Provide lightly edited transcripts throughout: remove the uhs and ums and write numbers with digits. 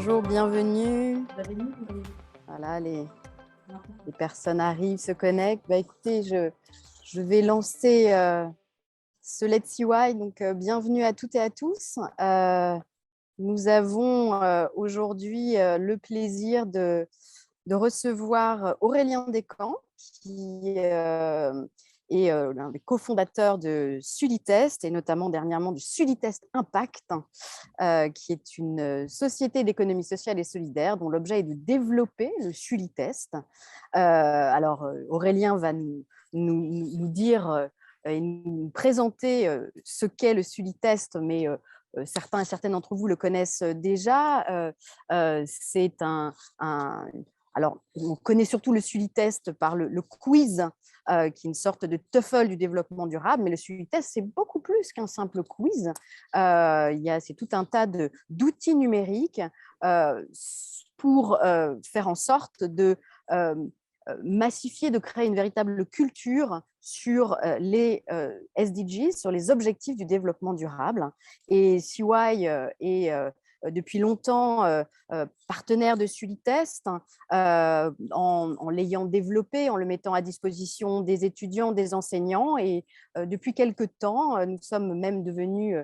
Bonjour, bienvenue. Voilà, les personnes arrivent, se connectent. Écoutez, je vais lancer ce Let's CY, donc bienvenue à toutes et à tous. Nous avons aujourd'hui le plaisir de recevoir Aurélien Descamps, qui est l'un des cofondateurs de Sulitest et notamment dernièrement du Sulitest Impact, qui est une société d'économie sociale et solidaire dont l'objet est de développer le Sulitest. Alors, Aurélien va nous dire et nous présenter ce qu'est le Sulitest, mais certains et certaines d'entre vous le connaissent déjà. C'est alors, on connaît surtout le Sulitest par le quiz, qui est une sorte de TOEFL du développement durable, mais le Sulitest, c'est beaucoup plus qu'un simple quiz. C'est tout un tas d'outils numériques pour faire en sorte de massifier, de créer une véritable culture sur les SDGs, sur les objectifs du développement durable. Et CY est depuis longtemps partenaire de Sulitest, en l'ayant développé, en le mettant à disposition des étudiants, des enseignants. Et depuis quelques temps, nous sommes même devenus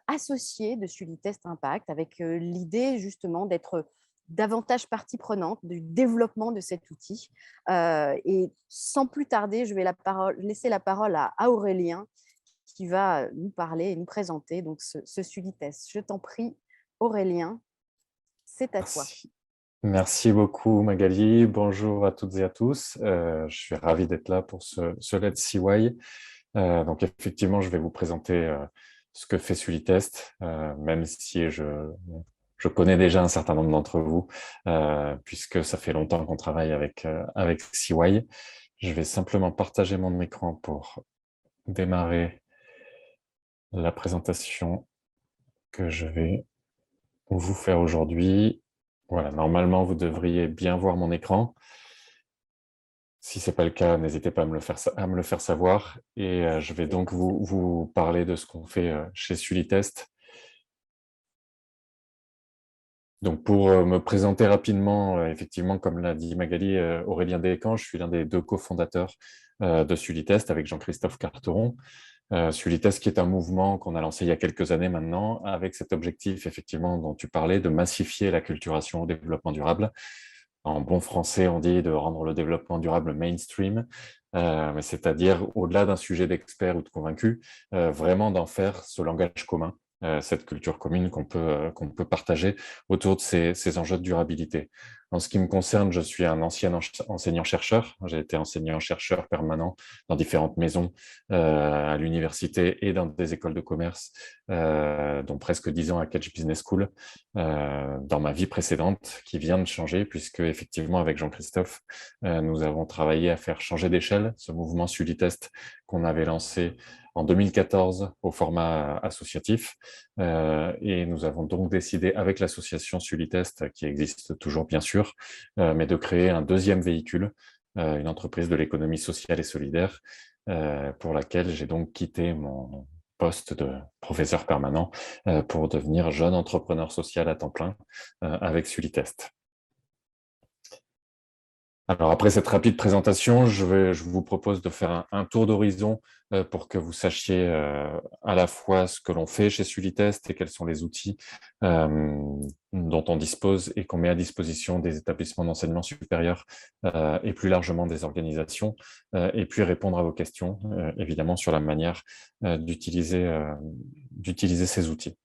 associés de Sulitest Impact, avec l'idée justement d'être davantage partie prenante du développement de cet outil. Et sans plus tarder, je vais laisser la parole à Aurélien, qui va nous parler et nous présenter donc ce Sulitest. Je t'en prie, Aurélien, c'est à toi. Merci beaucoup Magali, bonjour à toutes et à tous. Je suis ravi d'être là pour ce Let's CY. Donc effectivement, je vais vous présenter ce que fait Sulitest, même si je connais déjà un certain nombre d'entre vous, puisque ça fait longtemps qu'on travaille avec CY. Je vais simplement partager mon écran pour démarrer la présentation que je vais vous faire aujourd'hui. Voilà, normalement, vous devriez bien voir mon écran. Si ce n'est pas le cas, n'hésitez pas à me le faire savoir. Et je vais donc vous parler de ce qu'on fait chez Sulitest. Donc, pour me présenter rapidement, effectivement, comme l'a dit Magali, Aurélien Descamps, je suis l'un des deux cofondateurs de Sulitest avec Jean-Christophe Carteron. Sulitest, qui est un mouvement qu'on a lancé il y a quelques années maintenant, avec cet objectif, effectivement, dont tu parlais, de massifier la culturation au développement durable. En bon français, on dit de rendre le développement durable mainstream, c'est-à-dire, au-delà d'un sujet d'expert ou de convaincu, vraiment d'en faire ce langage commun, cette culture commune qu'on peut partager autour de ces enjeux de durabilité. En ce qui me concerne, je suis un ancien enseignant-chercheur. J'ai été enseignant-chercheur permanent dans différentes maisons à l'université et dans des écoles de commerce, dont presque 10 ans à Catch Business School, dans ma vie précédente, qui vient de changer, puisque effectivement, avec Jean-Christophe, nous avons travaillé à faire changer d'échelle ce mouvement Sulitest qu'on avait lancé en 2014 au format associatif. Et nous avons donc décidé, avec l'association Sulitest, qui existe toujours bien sûr, mais de créer un deuxième véhicule, une entreprise de l'économie sociale et solidaire, pour laquelle j'ai donc quitté mon poste de professeur permanent pour devenir jeune entrepreneur social à temps plein avec Sulitest. Alors, après cette rapide présentation, je vous propose de faire un tour d'horizon pour que vous sachiez à la fois ce que l'on fait chez Sulitest et quels sont les outils dont on dispose et qu'on met à disposition des établissements d'enseignement supérieur et plus largement des organisations, et puis répondre à vos questions, évidemment, sur la manière d'utiliser ces outils.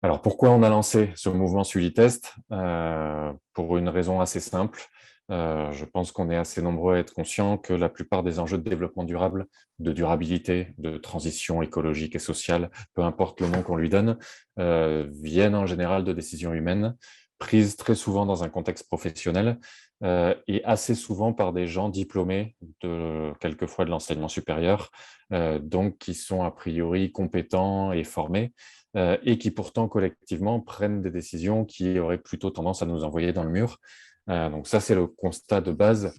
Alors, pourquoi on a lancé ce mouvement Sulitest? Pour une raison assez simple. Je pense qu'on est assez nombreux à être conscients que la plupart des enjeux de développement durable, de durabilité, de transition écologique et sociale, peu importe le nom qu'on lui donne, viennent en général de décisions humaines, prises très souvent dans un contexte professionnel et assez souvent par des gens diplômés, quelquefois de l'enseignement supérieur, donc qui sont a priori compétents et formés, et qui pourtant collectivement prennent des décisions qui auraient plutôt tendance à nous envoyer dans le mur, Donc ça, c'est le constat de base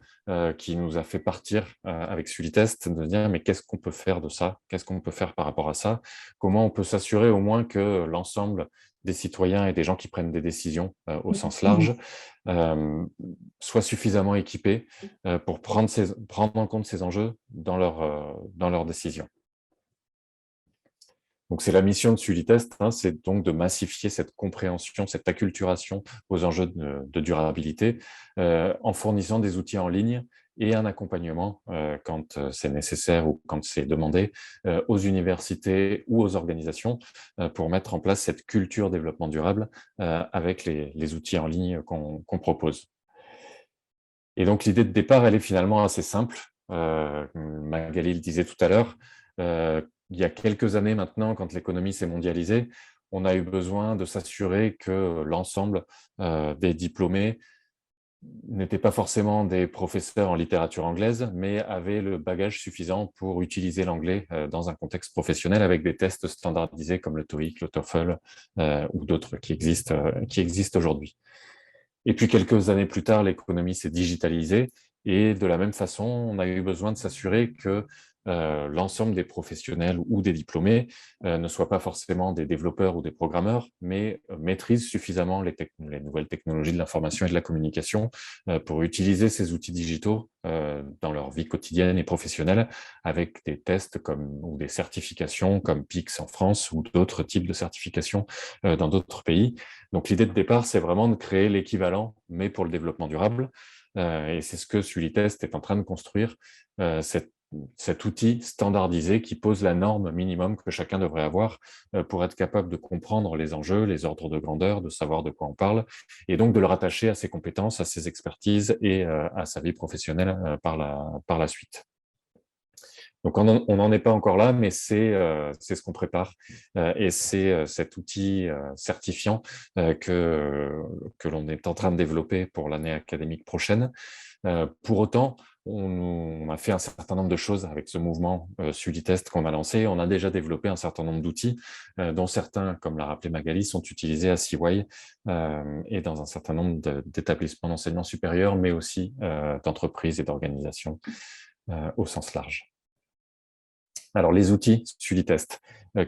qui nous a fait partir avec Sulitest, de dire mais qu'est-ce qu'on peut faire de ça? Qu'est-ce qu'on peut faire par rapport à ça? Comment on peut s'assurer au moins que l'ensemble des citoyens et des gens qui prennent des décisions au sens large soient suffisamment équipés pour prendre en compte ces enjeux dans leurs décisions. Donc, c'est la mission de Sulitest, c'est donc de massifier cette compréhension, cette acculturation aux enjeux de durabilité en fournissant des outils en ligne et un accompagnement quand c'est nécessaire ou quand c'est demandé aux universités ou aux organisations pour mettre en place cette culture développement durable avec les outils en ligne qu'on propose. Et donc, l'idée de départ, elle est finalement assez simple. Magali le disait tout à l'heure, il y a quelques années maintenant, quand l'économie s'est mondialisée, on a eu besoin de s'assurer que l'ensemble des diplômés n'étaient pas forcément des professeurs en littérature anglaise, mais avaient le bagage suffisant pour utiliser l'anglais dans un contexte professionnel avec des tests standardisés comme le TOEIC, le TOEFL ou d'autres qui existent aujourd'hui. Et puis, quelques années plus tard, l'économie s'est digitalisée et de la même façon, on a eu besoin de s'assurer que l'ensemble des professionnels ou des diplômés ne soient pas forcément des développeurs ou des programmeurs, mais maîtrisent suffisamment les nouvelles technologies de l'information et de la communication pour utiliser ces outils digitaux dans leur vie quotidienne et professionnelle avec des tests ou des certifications comme PICS en France ou d'autres types de certifications dans d'autres pays. Donc, l'idée de départ, c'est vraiment de créer l'équivalent, mais pour le développement durable. Et c'est ce que Sulitest est en train de construire, cet outil standardisé qui pose la norme minimum que chacun devrait avoir pour être capable de comprendre les enjeux, les ordres de grandeur, de savoir de quoi on parle, et donc de le rattacher à ses compétences, à ses expertises et à sa vie professionnelle par la suite. Donc, on n'en est pas encore là, mais c'est ce qu'on prépare et c'est cet outil certifiant que l'on est en train de développer pour l'année académique prochaine. Pour autant, on a fait un certain nombre de choses avec ce mouvement Sulitest qu'on a lancé. On a déjà développé un certain nombre d'outils, dont certains, comme l'a rappelé Magali, sont utilisés à CY et dans un certain nombre d'établissements d'enseignement supérieur, mais aussi d'entreprises et d'organisations au sens large. Alors, les outils Sulitest,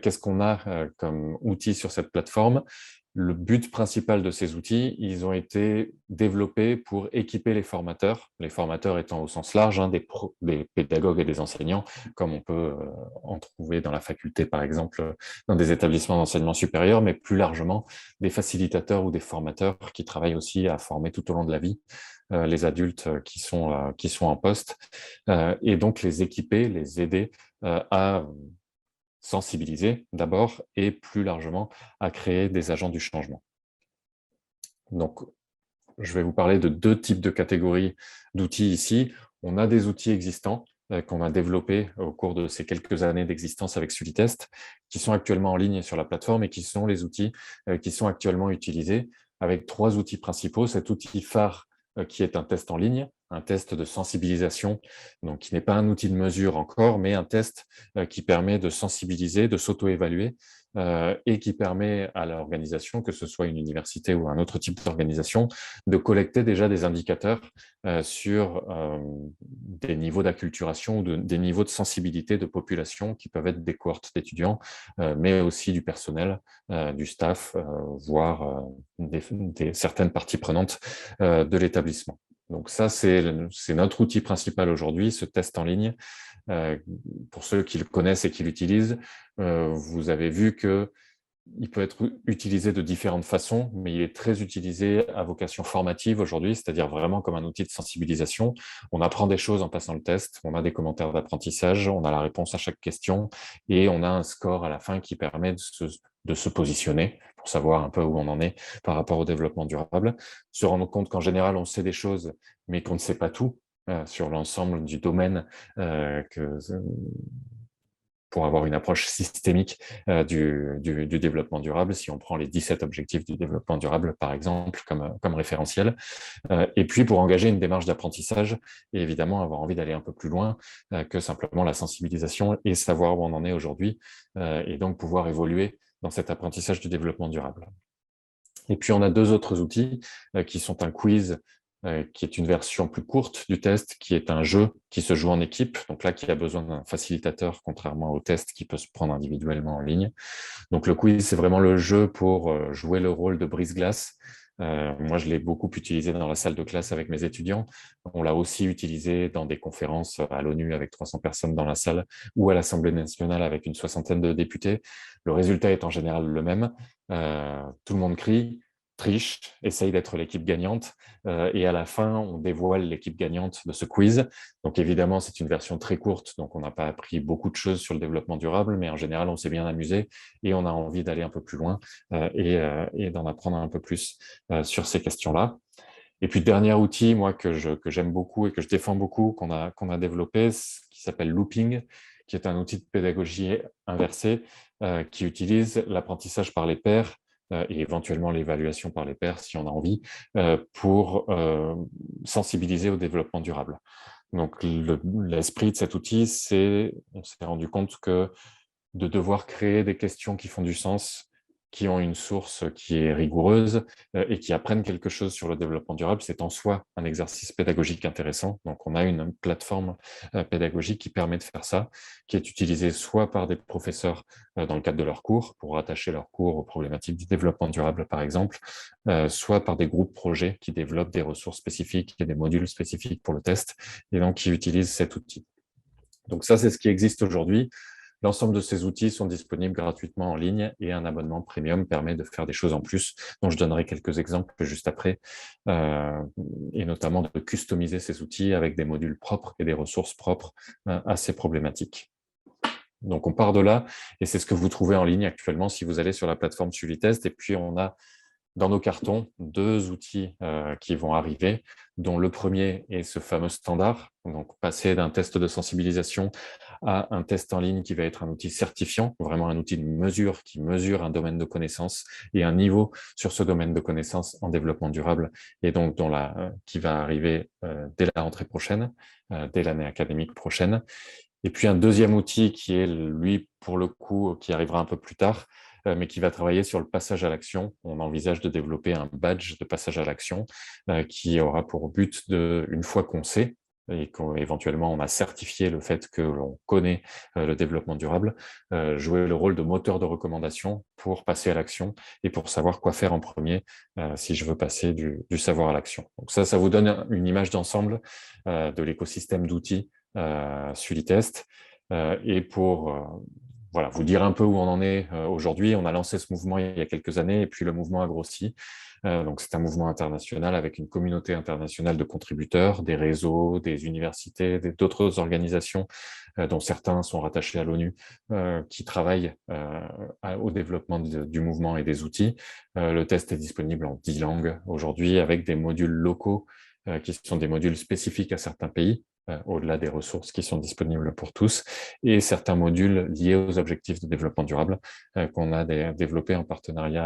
qu'est-ce qu'on a comme outils sur cette plateforme? Le but principal de ces outils, ils ont été développés pour équiper les formateurs étant au sens large, des pédagogues et des enseignants, comme on peut en trouver dans la faculté, par exemple, dans des établissements d'enseignement supérieur, mais plus largement, des facilitateurs ou des formateurs qui travaillent aussi à former tout au long de la vie les adultes qui sont en poste, et donc les équiper, les aider à sensibiliser d'abord et plus largement à créer des agents du changement. Donc, je vais vous parler de deux types de catégories d'outils ici. On a des outils existants qu'on a développés au cours de ces quelques années d'existence avec Sulitest, qui sont actuellement en ligne sur la plateforme et qui sont les outils qui sont actuellement utilisés avec trois outils principaux. Cet outil phare qui est un test en ligne, un test de sensibilisation, donc qui n'est pas un outil de mesure encore, mais un test qui permet de sensibiliser, de s'auto-évaluer et qui permet à l'organisation, que ce soit une université ou un autre type d'organisation, de collecter déjà des indicateurs sur des niveaux d'acculturation ou des niveaux de sensibilité de population qui peuvent être des cohortes d'étudiants, mais aussi du personnel, du staff, voire certaines parties prenantes de l'établissement. Donc ça, c'est notre outil principal aujourd'hui, ce test en ligne. Pour ceux qui le connaissent et qui l'utilisent, vous avez vu qu'il peut être utilisé de différentes façons, mais il est très utilisé à vocation formative aujourd'hui, c'est-à-dire vraiment comme un outil de sensibilisation. On apprend des choses en passant le test, on a des commentaires d'apprentissage, on a la réponse à chaque question et on a un score à la fin qui permet de se positionner pour savoir un peu où on en est par rapport au développement durable, se rendre compte qu'en général, on sait des choses, mais qu'on ne sait pas tout sur l'ensemble du domaine pour avoir une approche systémique du développement durable, si on prend les 17 objectifs du développement durable, par exemple, comme référentiel. Et puis, pour engager une démarche d'apprentissage, et évidemment avoir envie d'aller un peu plus loin que simplement la sensibilisation et savoir où on en est aujourd'hui, et donc pouvoir évoluer dans cet apprentissage du développement durable. Et puis, on a deux autres outils qui sont un quiz qui est une version plus courte du test, qui est un jeu qui se joue en équipe, donc là, qui a besoin d'un facilitateur, contrairement au test qui peut se prendre individuellement en ligne. Donc le quiz, c'est vraiment le jeu pour jouer le rôle de brise-glace. Moi, je l'ai beaucoup utilisé dans la salle de classe avec mes étudiants. On l'a aussi utilisé dans des conférences à l'ONU avec 300 personnes dans la salle ou à l'Assemblée nationale avec une soixantaine de députés. Le résultat est en général le même. Tout le monde crie, triche, essaye d'être l'équipe gagnante. Et à la fin, on dévoile l'équipe gagnante de ce quiz. Donc évidemment, c'est une version très courte, donc on n'a pas appris beaucoup de choses sur le développement durable, mais en général, on s'est bien amusé et on a envie d'aller un peu plus loin et d'en apprendre un peu plus sur ces questions-là. Et puis, dernier outil, moi, que j'aime beaucoup et que je défends beaucoup, qu'on a développé, qui s'appelle Looping, qui est un outil de pédagogie inversée qui utilise l'apprentissage par les pairs et éventuellement l'évaluation par les pairs, si on a envie, pour sensibiliser au développement durable. Donc, l'esprit de cet outil, on s'est rendu compte que de devoir créer des questions qui font du sens, qui ont une source qui est rigoureuse et qui apprennent quelque chose sur le développement durable, c'est en soi un exercice pédagogique intéressant. Donc, on a une plateforme pédagogique qui permet de faire ça, qui est utilisée soit par des professeurs dans le cadre de leurs cours, pour rattacher leurs cours aux problématiques du développement durable, par exemple, soit par des groupes projets qui développent des ressources spécifiques et des modules spécifiques pour le test, et donc qui utilisent cet outil. Donc ça, c'est ce qui existe aujourd'hui. L'ensemble de ces outils sont disponibles gratuitement en ligne et un abonnement premium permet de faire des choses en plus, dont je donnerai quelques exemples juste après, et notamment de customiser ces outils avec des modules propres et des ressources propres à ces problématiques. Donc on part de là, et c'est ce que vous trouvez en ligne actuellement si vous allez sur la plateforme Sulitest, et puis on a dans nos cartons 2 outils qui vont arriver, dont le premier est ce fameux standard, donc passer d'un test de sensibilisation à un test en ligne qui va être un outil certifiant, vraiment un outil de mesure qui mesure un domaine de connaissance et un niveau sur ce domaine de connaissance en développement durable, et donc qui va arriver dès la rentrée prochaine, dès l'année académique prochaine. Et puis un deuxième outil qui est, lui, pour le coup, qui arrivera un peu plus tard, mais qui va travailler sur le passage à l'action. On envisage de développer un badge de passage à l'action qui aura pour but une fois qu'on sait, et qu'éventuellement on a certifié le fait que l'on connaît le développement durable, jouer le rôle de moteur de recommandation pour passer à l'action et pour savoir quoi faire en premier si je veux passer du savoir à l'action. Donc ça vous donne une image d'ensemble de l'écosystème d'outils Sulitest. Et pour voilà, vous dire un peu où on en est aujourd'hui, on a lancé ce mouvement il y a quelques années et puis le mouvement a grossi. Donc c'est un mouvement international avec une communauté internationale de contributeurs, des réseaux, des universités, d'autres organisations dont certains sont rattachés à l'ONU, qui travaillent au développement du mouvement et des outils. Le test est disponible en 10 langues aujourd'hui avec des modules locaux qui sont des modules spécifiques à certains pays, au-delà des ressources qui sont disponibles pour tous, et certains modules liés aux objectifs de développement durable qu'on a développés en partenariat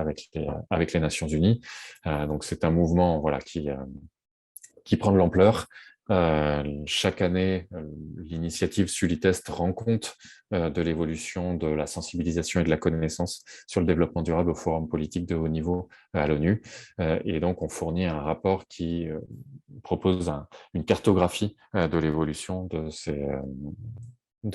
avec les Nations Unies. Donc c'est un mouvement voilà, qui prend de l'ampleur. Chaque année, l'initiative Sulitest rend compte de l'évolution de la sensibilisation et de la connaissance sur le développement durable au forum politique de haut niveau à l'ONU. Et donc, on fournit un rapport qui propose une cartographie de l'évolution de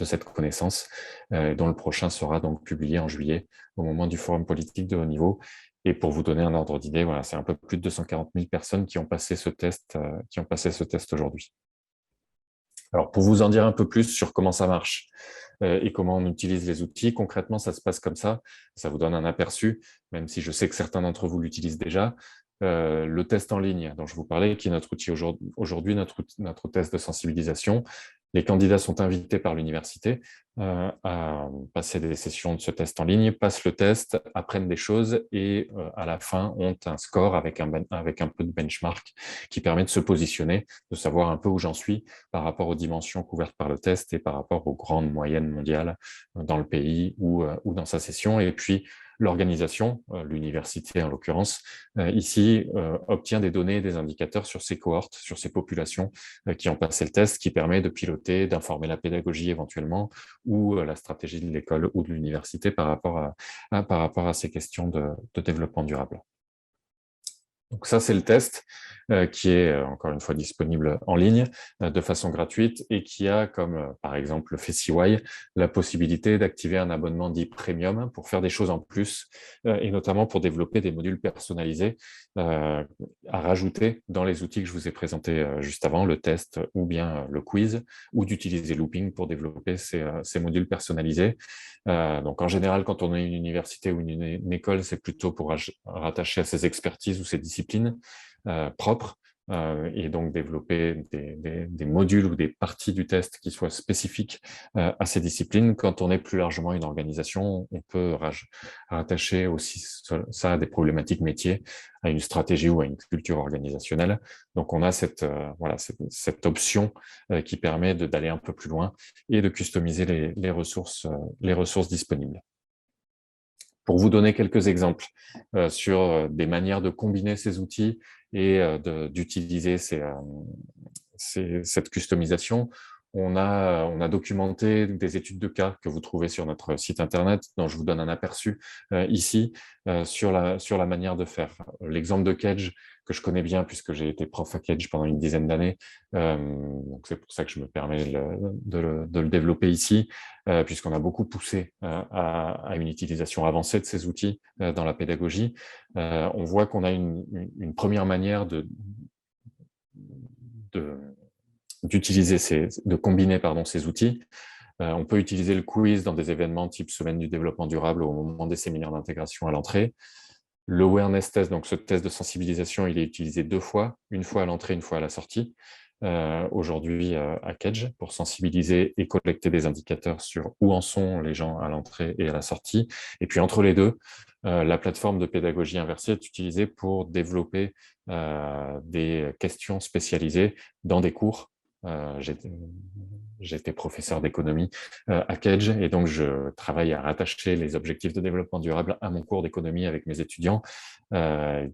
cette connaissance, dont le prochain sera donc publié en juillet au moment du forum politique de haut niveau. Et pour vous donner un ordre d'idée, voilà, c'est un peu plus de 240 000 personnes qui ont passé ce test, aujourd'hui. Alors, pour vous en dire un peu plus sur comment ça marche et comment on utilise les outils, concrètement, ça se passe comme ça. Ça vous donne un aperçu, même si je sais que certains d'entre vous l'utilisent déjà. Le test en ligne dont je vous parlais, qui est notre outil aujourd'hui, notre test de sensibilisation. Les candidats sont invités par l'université à passer des sessions de ce test en ligne, passent le test, apprennent des choses et à la fin ont un score avec un peu de benchmark qui permet de se positionner, de savoir un peu où j'en suis par rapport aux dimensions couvertes par le test et par rapport aux grandes moyennes mondiales dans le pays ou dans sa session. Et puis, l'organisation, l'université en l'occurrence, ici obtient des données et des indicateurs sur ces cohortes, sur ces populations qui ont passé le test, qui permet de piloter, d'informer la pédagogie éventuellement ou la stratégie de l'école ou de l'université par rapport à ces questions de développement durable. Donc ça, c'est le test qui est encore une fois disponible en ligne de façon gratuite et qui a, comme par exemple le fait CY, la possibilité d'activer un abonnement dit premium pour faire des choses en plus et notamment pour développer des modules personnalisés à rajouter dans les outils que je vous ai présentés juste avant, le test ou bien le quiz, ou d'utiliser Looping pour développer ces modules personnalisés. Donc en général, quand on est une université ou une école, c'est plutôt pour rattacher à ses expertises ou ses disciplines propres et donc développer des modules ou des parties du test qui soient spécifiques à ces disciplines. Quand on est plus largement une organisation, on peut rattacher aussi ça à des problématiques métiers, à une stratégie ou à une culture organisationnelle. Donc on a cette option qui permet d'aller un peu plus loin et de customiser les ressources disponibles. Pour vous donner quelques exemples sur des manières de combiner ces outils et d'utiliser cette customisation, on a documenté des études de cas que vous trouvez sur notre site internet, dont je vous donne un aperçu ici sur la manière de faire. L'exemple de Kedge, que je connais bien puisque j'ai été prof à Kedge pendant une dizaine d'années, donc c'est pour ça que je me permets de le développer ici, puisqu'on a beaucoup poussé à une utilisation avancée de ces outils dans la pédagogie. On voit qu'on a une première manière de combiner ces outils. On peut utiliser le quiz dans des événements type Semaine du développement durable au moment des séminaires d'intégration à l'entrée. L'awareness test, donc ce test de sensibilisation, il est utilisé 2 fois, une fois à l'entrée, une fois à la sortie. Aujourd'hui à Kedge pour sensibiliser et collecter des indicateurs sur où en sont les gens à l'entrée et à la sortie. Et puis entre les deux, la plateforme de pédagogie inversée est utilisée pour développer des questions spécialisées dans des cours. J'étais professeur d'économie à Kedge et donc je travaille à rattacher les objectifs de développement durable à mon cours d'économie avec mes étudiants.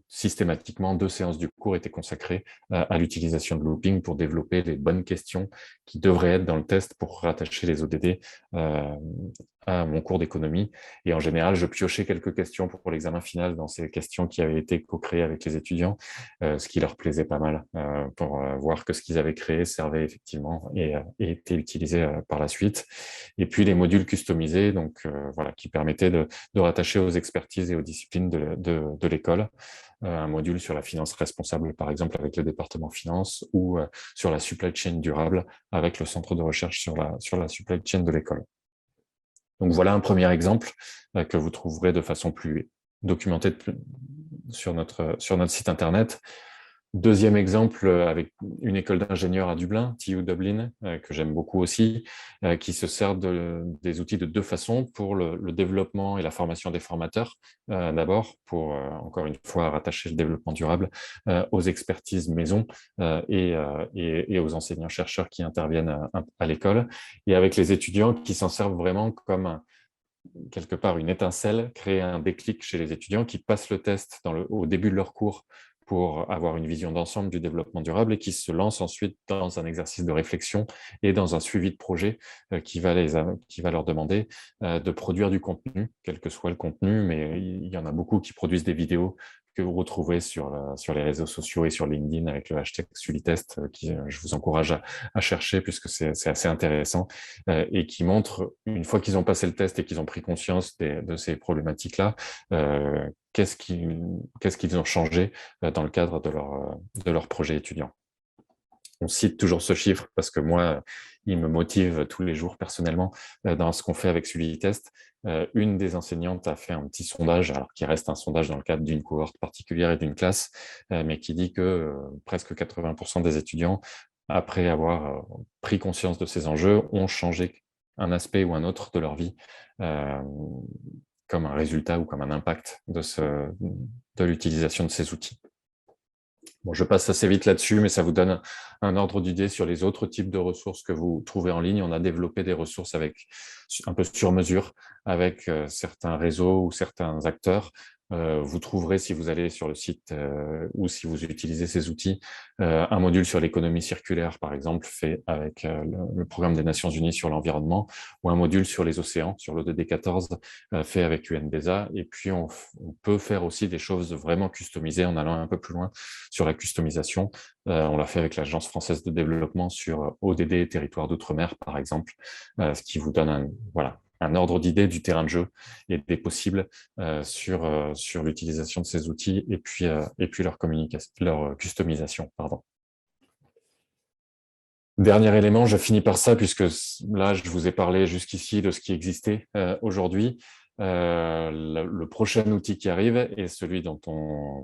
Systématiquement, 2 séances du cours étaient consacrées à l'utilisation de Looping pour développer les bonnes questions qui devraient être dans le test pour rattacher les ODD à mon cours d'économie. Et en général, je piochais quelques questions pour l'examen final dans ces questions qui avaient été co-créées avec les étudiants, ce qui leur plaisait pas mal pour voir que ce qu'ils avaient créé servait effectivement et était utilisé par la suite. Et puis les modules customisés, donc qui permettaient de rattacher aux expertises et aux disciplines de l'école. Un module sur la finance responsable, par exemple, avec le département finance, ou sur la supply chain durable avec le centre de recherche sur la supply chain de l'école. Donc voilà un premier exemple que vous trouverez de façon plus documentée sur notre site internet. Deuxième exemple avec une école d'ingénieurs à Dublin, TU Dublin, que j'aime beaucoup aussi, qui se sert des outils de 2 façons pour le développement et la formation des formateurs. D'abord, pour, encore une fois, rattacher le développement durable aux expertises maison et aux enseignants-chercheurs qui interviennent à l'école, et avec les étudiants qui s'en servent vraiment comme quelque part une étincelle, créer un déclic chez les étudiants qui passent le test au début de leur cours pour avoir une vision d'ensemble du développement durable et qui se lancent ensuite dans un exercice de réflexion et dans un suivi de projet qui va leur demander de produire du contenu, quel que soit le contenu, mais il y en a beaucoup qui produisent des vidéos que vous retrouvez sur les réseaux sociaux et sur LinkedIn avec le hashtag Sulitest, qui je vous encourage à chercher puisque c'est assez intéressant et qui montre, une fois qu'ils ont passé le test et qu'ils ont pris conscience de ces problématiques-là, qu'est-ce qu'ils ont changé dans le cadre de leur projet étudiant. On cite toujours ce chiffre parce que moi, il me motive tous les jours personnellement dans ce qu'on fait avec Sulitest. Une des enseignantes a fait un petit sondage, alors qui reste un sondage dans le cadre d'une cohorte particulière et d'une classe, mais qui dit que presque 80% des étudiants, après avoir pris conscience de ces enjeux, ont changé un aspect ou un autre de leur vie comme un résultat ou comme un impact de l'utilisation de ces outils. Bon, je passe assez vite là-dessus, mais ça vous donne un ordre d'idée sur les autres types de ressources que vous trouvez en ligne. On a développé des ressources un peu sur mesure avec certains réseaux ou certains acteurs Vous trouverez, si vous allez sur le site ou si vous utilisez ces outils, un module sur l'économie circulaire, par exemple, fait avec le programme des Nations Unies sur l'environnement, ou un module sur les océans, sur l'ODD 14, fait avec UNBESA. Et puis, on peut faire aussi des choses vraiment customisées en allant un peu plus loin sur la customisation. On l'a fait avec l'Agence française de développement sur ODD, territoire d'outre-mer, par exemple, ce qui vous donne un ordre d'idée du terrain de jeu et des possibles sur l'utilisation de ces outils et puis leur communication, leur customisation, pardon. Dernier élément, je finis par ça, puisque là, je vous ai parlé jusqu'ici de ce qui existait aujourd'hui. Le prochain outil qui arrive est celui dont on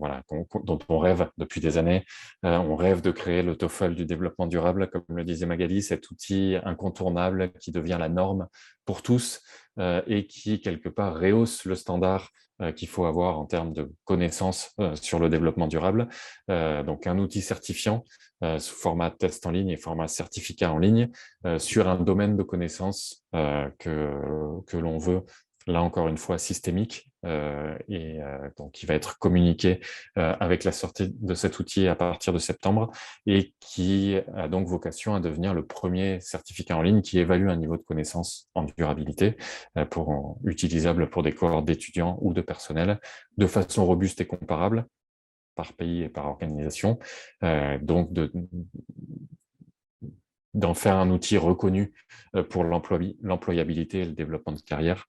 rêve depuis des années. On rêve de créer le TOEFL du développement durable, comme le disait Magali, cet outil incontournable qui devient la norme pour tous et qui, quelque part, rehausse le standard qu'il faut avoir en termes de connaissances sur le développement durable. Donc, un outil certifiant sous format test en ligne et format certificat en ligne sur un domaine de connaissances que l'on veut, là encore une fois, systémique, donc qui va être communiqué avec la sortie de cet outil à partir de septembre et qui a donc vocation à devenir le premier certificat en ligne qui évalue un niveau de connaissance en durabilité utilisable pour des cohortes d'étudiants ou de personnel de façon robuste et comparable par pays et par organisation, donc d'en faire un outil reconnu pour l'employabilité et le développement de carrière,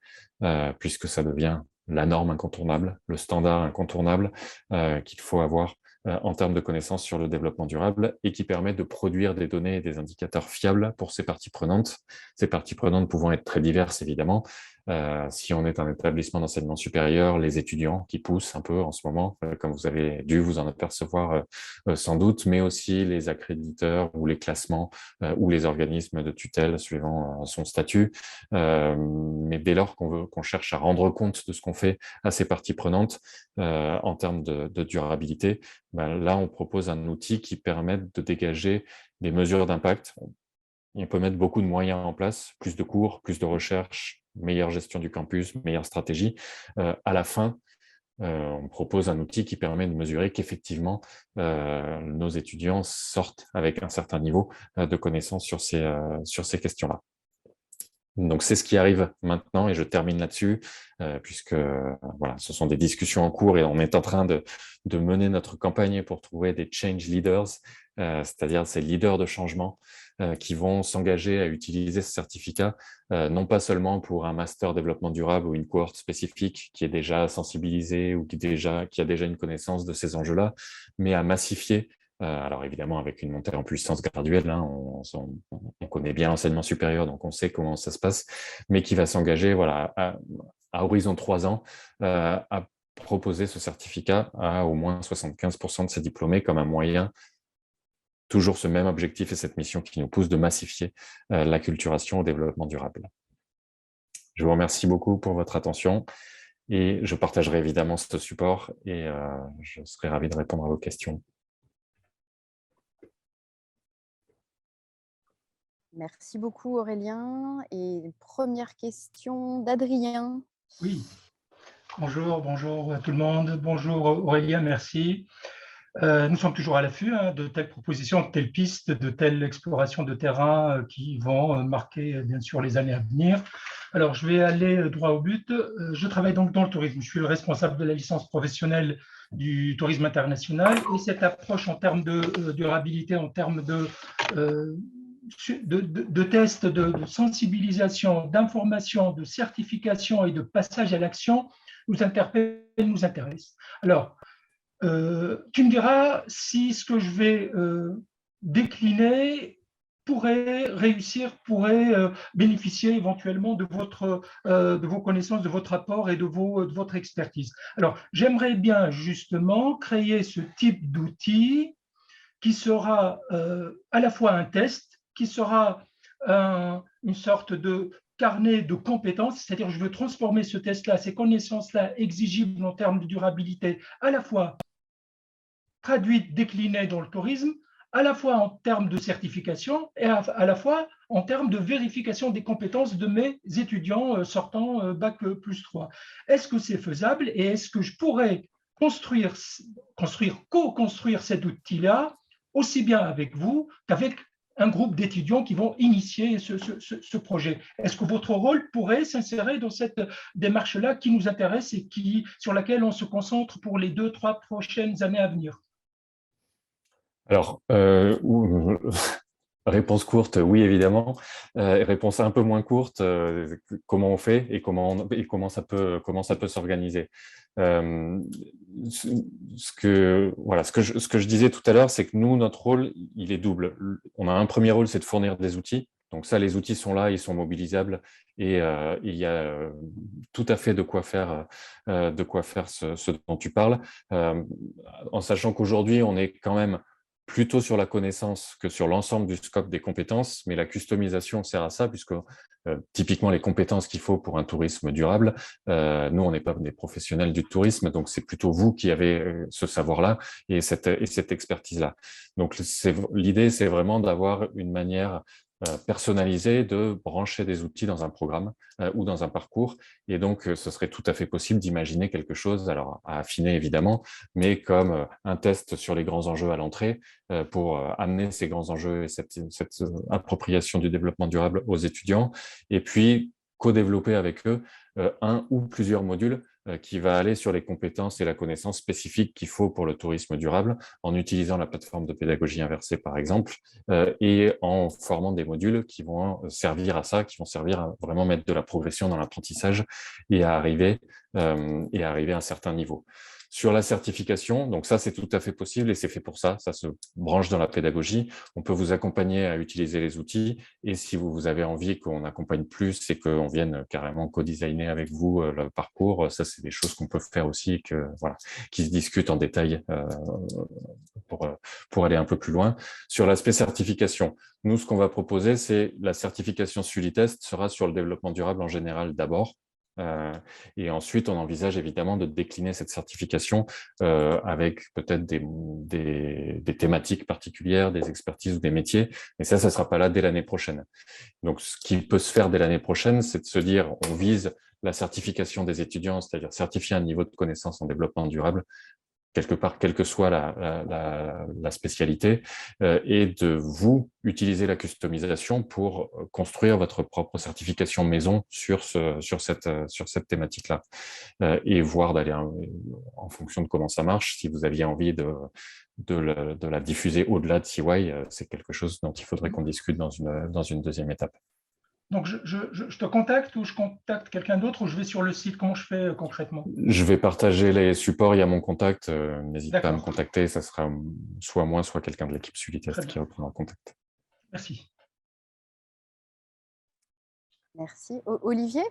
puisque ça devient la norme incontournable, le standard incontournable qu'il faut avoir en termes de connaissances sur le développement durable et qui permet de produire des données et des indicateurs fiables pour ces parties prenantes pouvant être très diverses, évidemment. Si on est un établissement d'enseignement supérieur, les étudiants qui poussent un peu en ce moment, comme vous avez dû vous en apercevoir sans doute, mais aussi les accréditeurs ou les classements ou les organismes de tutelle suivant son statut. Mais dès lors qu'on cherche à rendre compte de ce qu'on fait à ces parties prenantes en termes de durabilité, là, on propose un outil qui permet de dégager des mesures d'impact. On peut mettre beaucoup de moyens en place, plus de cours, plus de recherche, meilleure gestion du campus, meilleure stratégie. À la fin, on propose un outil qui permet de mesurer qu'effectivement, nos étudiants sortent avec un certain niveau de connaissances sur ces questions-là. Donc, c'est ce qui arrive maintenant et je termine là-dessus, puisque ce sont des discussions en cours et on est en train de mener notre campagne pour trouver des change leaders, c'est-à-dire ces leaders de changement qui vont s'engager à utiliser ce certificat, non pas seulement pour un master développement durable ou une cohorte spécifique qui est déjà sensibilisée ou qui a déjà une connaissance de ces enjeux-là, mais à massifier. Alors évidemment, avec une montée en puissance graduelle, hein, on connaît bien l'enseignement supérieur, donc on sait comment ça se passe, mais qui va s'engager à horizon 3 ans à proposer ce certificat à au moins 75% de ses diplômés comme un moyen, toujours ce même objectif et cette mission qui nous pousse de massifier l'acculturation au développement durable. Je vous remercie beaucoup pour votre attention et je partagerai évidemment ce support et je serai ravi de répondre à vos questions. Merci beaucoup Aurélien. Et première question d'Adrien. Oui, bonjour à tout le monde. Bonjour Aurélien, merci. Nous sommes toujours à l'affût de telles propositions, de telles pistes, de telles explorations de terrain qui vont marquer bien sûr les années à venir. Alors je vais aller droit au but. Je travaille donc dans le tourisme. Je suis le responsable de la licence professionnelle du tourisme international et cette approche en termes de durabilité, en termes de tests, de sensibilisation, d'information, de certification et de passage à l'action nous interpelle, nous intéresse. Alors, tu me diras si ce que je vais décliner pourrait réussir, pourrait bénéficier éventuellement de vos connaissances, de votre apport et de votre expertise. Alors, j'aimerais bien justement créer ce type d'outil qui sera à la fois un test, qui sera une sorte de carnet de compétences, c'est-à-dire je veux transformer ce test-là, ces connaissances-là exigibles en termes de durabilité, à la fois traduites, déclinées dans le tourisme, à la fois en termes de certification et à la fois en termes de vérification des compétences de mes étudiants sortant Bac plus 3. Est-ce que c'est faisable et est-ce que je pourrais co-construire cet outil-là aussi bien avec vous qu'avec un groupe d'étudiants qui vont initier ce projet. Est-ce que votre rôle pourrait s'insérer dans cette démarche-là qui nous intéresse et sur laquelle on se concentre pour les 2-3 prochaines années à venir? Alors, réponse courte, oui, évidemment. Réponse un peu moins courte, comment on fait et comment ça peut s'organiser. Ce que je disais tout à l'heure, c'est que nous, notre rôle, il est double. On a un premier rôle, c'est de fournir des outils. Donc ça, les outils sont là, ils sont mobilisables et il y a tout à fait de quoi faire ce dont tu parles, en sachant qu'aujourd'hui, on est quand même plutôt sur la connaissance que sur l'ensemble du scope des compétences, mais la customisation sert à ça, puisque typiquement les compétences qu'il faut pour un tourisme durable, nous, on n'est pas des professionnels du tourisme, donc c'est plutôt vous qui avez ce savoir-là et cette expertise-là. Donc l'idée, c'est vraiment d'avoir une manière personnalisée de brancher des outils dans un programme ou dans un parcours. Et donc, ce serait tout à fait possible d'imaginer quelque chose, alors à affiner évidemment, mais comme un test sur les grands enjeux à l'entrée pour amener ces grands enjeux et cette appropriation du développement durable aux étudiants. Et puis, co-développer avec eux un ou plusieurs modules qui va aller sur les compétences et la connaissance spécifique qu'il faut pour le tourisme durable, en utilisant la plateforme de pédagogie inversée, par exemple, et en formant des modules qui vont servir à ça, qui vont servir à vraiment mettre de la progression dans l'apprentissage et à arriver à un certain niveau. Sur la certification, donc ça, c'est tout à fait possible et c'est fait pour ça. Ça se branche dans la pédagogie. On peut vous accompagner à utiliser les outils et si vous avez envie qu'on accompagne plus et qu'on vienne carrément co-designer avec vous le parcours, ça, c'est des choses qu'on peut faire aussi, qui se discutent en détail pour aller un peu plus loin. Sur l'aspect certification, nous, ce qu'on va proposer, c'est la certification Sulitest sera sur le développement durable en général d'abord. Et ensuite, on envisage évidemment de décliner cette certification avec peut-être des thématiques particulières, des expertises ou des métiers. Et ça ne sera pas là dès l'année prochaine. Donc, ce qui peut se faire dès l'année prochaine, c'est de se dire, on vise la certification des étudiants, c'est-à-dire certifier un niveau de connaissance en développement durable, quelque part, quelle que soit la spécialité, et de vous utiliser la customisation pour construire votre propre certification maison sur cette thématique-là, et voir d'aller en fonction de comment ça marche. Si vous aviez envie de la diffuser au-delà de CY, c'est quelque chose dont il faudrait qu'on discute dans une deuxième étape. Donc, je te contacte ou je contacte quelqu'un d'autre ou je vais sur le site? Comment je fais concrètement? Je vais partager les supports, il y a mon contact. N'hésite pas à me contacter, ça sera soit moi, soit quelqu'un de l'équipe Sulitest qui reprendra contact. Merci. Merci. Olivier?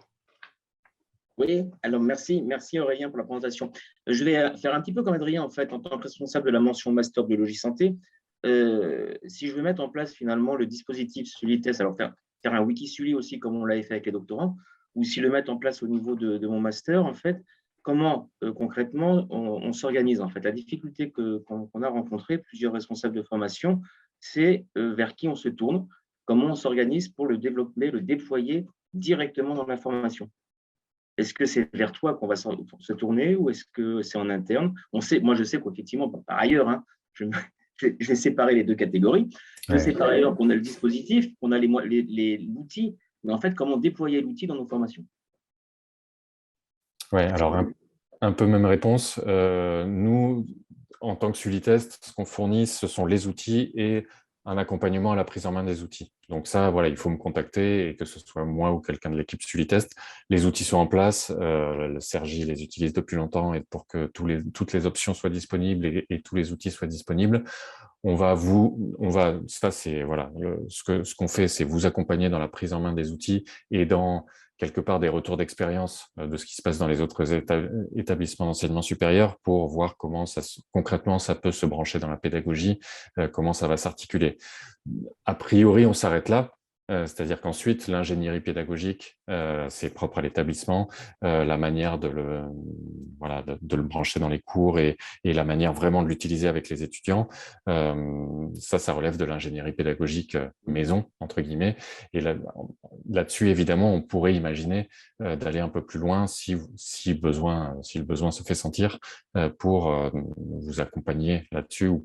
Oui, alors merci Aurélien pour la présentation. Je vais faire un petit peu comme Adrien, en fait, en tant que responsable de la mention Master Biologie Santé. Si je veux mettre en place finalement le dispositif Sulitest, alors faire un Wikisuli aussi, comme on l'avait fait avec les doctorants, ou si le mettre en place au niveau de mon master, en fait, comment concrètement on s'organise. En fait, la difficulté qu'on a rencontrée, plusieurs responsables de formation, c'est vers qui on se tourne, comment on s'organise pour le développer, le déployer directement dans la formation. Est-ce que c'est vers toi qu'on va se tourner ou est-ce que c'est en interne? Moi, je sais qu'effectivement, par ailleurs, hein, je vais séparer les deux catégories. Je sais par ailleurs qu'on a le dispositif, qu'on a l'outil, mais en fait, comment déployer l'outil dans nos formations? Oui, alors un peu même réponse. Nous, en tant que Sulitest, ce qu'on fournit, ce sont les outils et un accompagnement à la prise en main des outils. Donc ça, voilà, il faut me contacter et que ce soit moi ou quelqu'un de l'équipe Sulitest. Les outils sont en place, Sergi les utilise depuis longtemps et pour que toutes les options soient disponibles et tous les outils soient disponibles, ce qu'on fait, c'est vous accompagner dans la prise en main des outils et dans quelque part des retours d'expérience de ce qui se passe dans les autres établissements d'enseignement supérieur pour voir comment concrètement ça peut se brancher dans la pédagogie, comment ça va s'articuler. A priori, on s'arrête là. C'est-à-dire qu'ensuite, l'ingénierie pédagogique, c'est propre à l'établissement, la manière de le brancher dans les cours et la manière vraiment de l'utiliser avec les étudiants, ça relève de l'ingénierie pédagogique maison, entre guillemets. Et là-dessus, évidemment, on pourrait imaginer d'aller un peu plus loin si le besoin se fait sentir pour vous accompagner là-dessus ou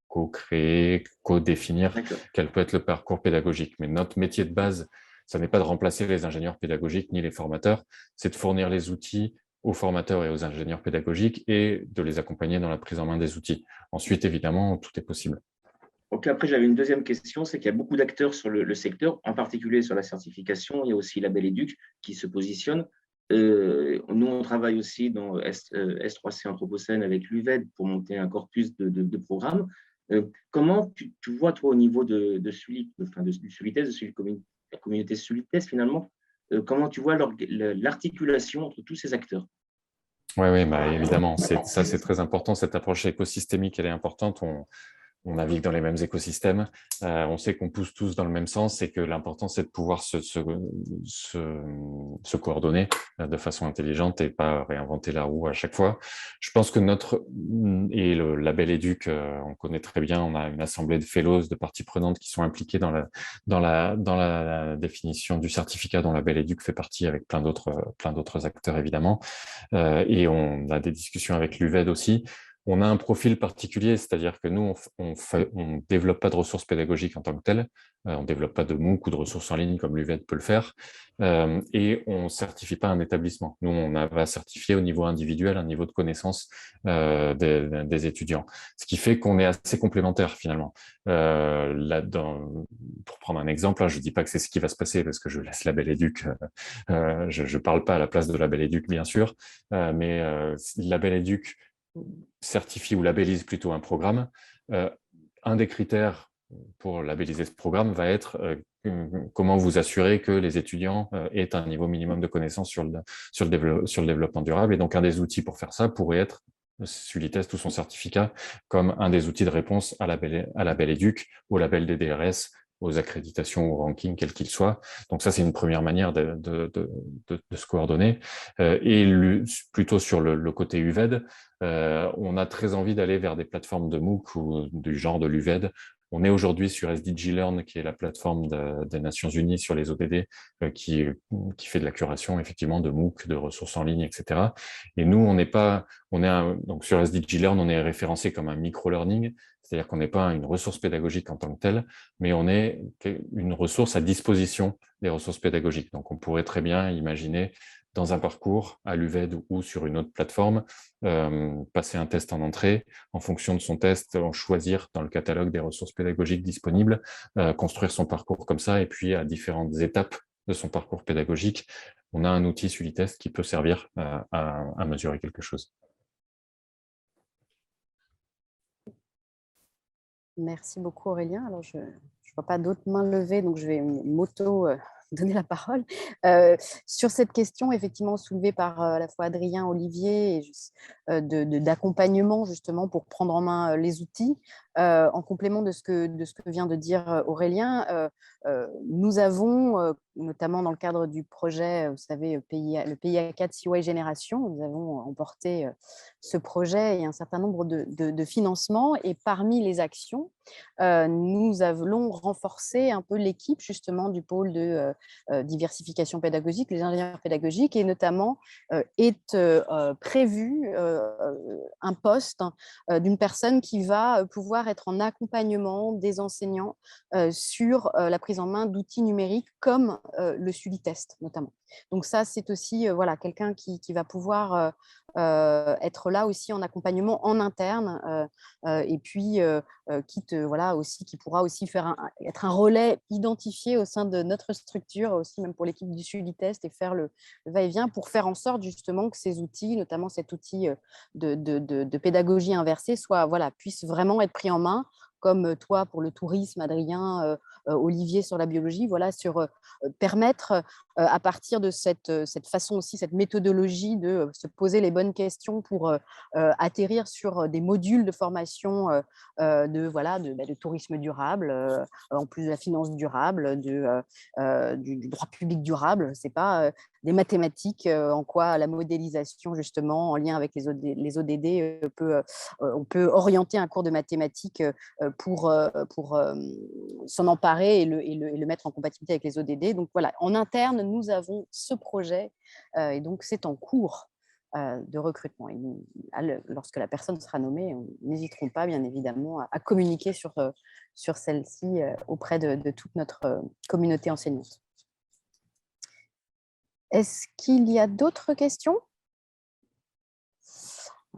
co-créer, co-définir quel peut être le parcours pédagogique. Mais notre métier de base, ça n'est pas de remplacer les ingénieurs pédagogiques ni les formateurs, c'est de fournir les outils aux formateurs et aux ingénieurs pédagogiques et de les accompagner dans la prise en main des outils. Ensuite, évidemment, tout est possible. Ok, après, j'avais une deuxième question, c'est qu'il y a beaucoup d'acteurs sur le secteur, en particulier sur la certification. Il y a aussi Label Éduc qui se positionne. Nous, on travaille aussi dans S3C Anthropocène avec l'UVED pour monter un corpus de programmes. Comment tu vois, toi, au niveau du Sulitest, de la communauté Sulitest, finalement, comment tu vois l'articulation entre tous ces acteurs? Oui, bah, évidemment, c'est très important. Cette approche écosystémique, elle est importante. On navigue dans les mêmes écosystèmes, on sait qu'on pousse tous dans le même sens et que l'important, c'est de pouvoir se coordonner de façon intelligente et pas réinventer la roue à chaque fois. Je pense que le Label Éduc, on connaît très bien, on a une assemblée de fellows, de parties prenantes qui sont impliquées dans la définition du certificat dont Label Éduc fait partie avec plein d'autres acteurs, évidemment. Et on a des discussions avec l'UVED aussi. On a un profil particulier, c'est-à-dire que nous, on développe pas de ressources pédagogiques en tant que telles, on développe pas de MOOC ou de ressources en ligne comme l'UVED peut le faire, et on certifie pas un établissement. Nous, on va certifier au niveau individuel un niveau de connaissance des étudiants, ce qui fait qu'on est assez complémentaires finalement. Pour prendre un exemple, je dis pas que c'est ce qui va se passer parce que je laisse Label Éduc, je parle pas à la place de Label Éduc bien sûr, mais Label Éduc certifie ou labellise plutôt un programme, un des critères pour labelliser ce programme va être comment vous assurer que les étudiants aient un niveau minimum de connaissances sur le développement durable. Et donc, un des outils pour faire ça pourrait être Sulitest ou son certificat comme un des outils de réponse à Label Éduc, au label des DRS, aux accréditations, au ranking, quel qu'il soit. Donc ça, c'est une première manière de se coordonner. Plutôt sur le côté UVED, on a très envie d'aller vers des plateformes de MOOC ou du genre de l'UVED. On est aujourd'hui sur SDG Learn, qui est la plateforme des Nations Unies sur les ODD, qui fait de la curation effectivement de MOOC, de ressources en ligne, etc. Et nous, donc sur SDG Learn, on est référencé comme un micro-learning, c'est-à-dire qu'on n'est pas une ressource pédagogique en tant que telle, mais on est une ressource à disposition des ressources pédagogiques. Donc, on pourrait très bien imaginer dans un parcours à l'UVED ou sur une autre plateforme, passer un test en entrée, en fonction de son test, en choisir dans le catalogue des ressources pédagogiques disponibles, construire son parcours comme ça, et puis à différentes étapes de son parcours pédagogique, on a un outil Sulitest qui peut servir à mesurer quelque chose. Merci beaucoup Aurélien. Alors, je ne vois pas d'autres mains levées, donc je vais donner la parole. Sur cette question, effectivement, soulevée par à la fois Adrien, Olivier, et d'accompagnement justement pour prendre en main les outils, en complément de ce que vient de dire Aurélien, nous avons, notamment dans le cadre du projet, vous savez, le PIA 4 CY Génération, nous avons emporté ce projet et un certain nombre de financements. Et parmi les actions, nous allons renforcer un peu l'équipe justement du pôle de diversification pédagogique, les ingénieurs pédagogiques, et notamment est prévu un poste d'une personne qui va pouvoir être en accompagnement des enseignants sur la prise en main d'outils numériques comme le Sulitest notamment. Donc ça, c'est aussi quelqu'un qui va pouvoir être là aussi en accompagnement en interne, et puis qui pourra aussi être un relais identifié au sein de notre structure, aussi même pour l'équipe du Sulitest, et faire le va-et-vient pour faire en sorte justement que ces outils, notamment cet outil de pédagogie inversée, puissent vraiment être pris en main, comme toi pour le tourisme, Adrien, Olivier sur la biologie, sur permettre à partir de cette façon aussi, cette méthodologie de se poser les bonnes questions pour atterrir sur des modules de formation de tourisme durable, en plus de la finance durable, du droit public durable. C'est pas des mathématiques, en quoi la modélisation, justement, en lien avec les ODD, on peut orienter un cours de mathématiques pour s'en emparer et le mettre en compatibilité avec les ODD. Donc voilà, en interne, nous avons ce projet et donc c'est en cours de recrutement. Et lorsque la personne sera nommée, n'hésiteront pas, bien évidemment, à communiquer sur celle-ci auprès de toute notre communauté enseignante. Est-ce qu'il y a d'autres questions?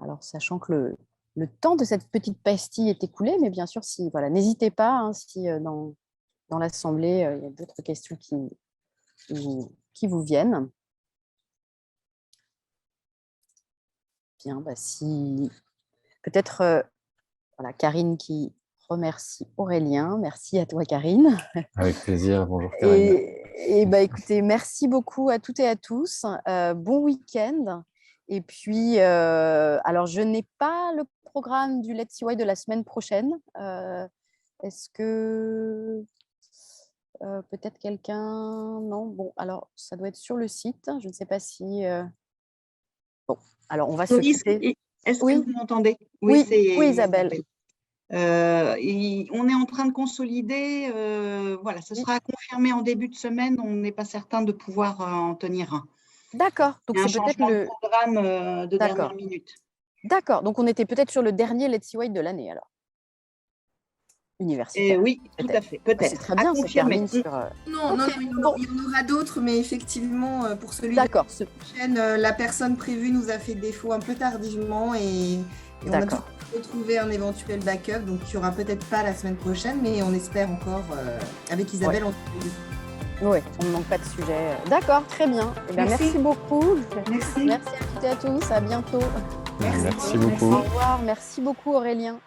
Alors, sachant que le temps de cette petite pastille est écoulé, mais bien sûr, n'hésitez pas, hein, si dans l'Assemblée, il y a d'autres questions qui vous viennent. Bien, si peut-être Karine qui remercie Aurélien. Merci à toi, Karine. Avec plaisir. Bonjour, Karine. Et écoutez, merci beaucoup à toutes et à tous. Bon week-end. Et puis, alors, je n'ai pas le programme du Let's CY de la semaine prochaine. Est-ce que peut-être quelqu'un... Non, bon, alors, ça doit être sur le site. Je ne sais pas si... Bon, alors, on va se quitter. Est-ce que vous m'entendez? Oui, Isabelle. On est en train de consolider. Voilà, ce sera confirmé en début de semaine. On n'est pas certain de pouvoir en tenir un. D'accord. Donc, c'est peut-être le programme de dernière minute. D'accord. Donc, on était peut-être sur le dernier Let's CY de l'année, alors. Universitaire. Oui, tout à fait. Peut-être. C'est très bien, ça termine sur... Non, il y en aura d'autres, mais effectivement, pour celui de la prochaine, la personne prévue nous a fait défaut un peu tardivement et on a retrouvé un éventuel backup. Donc, il n'y aura peut-être pas la semaine prochaine, mais on espère encore, avec Isabelle, Oui, on ne manque pas de sujet. D'accord, très bien. Merci beaucoup. Merci à toutes et à tous. À bientôt. Merci beaucoup. Au revoir. Merci beaucoup, Aurélien.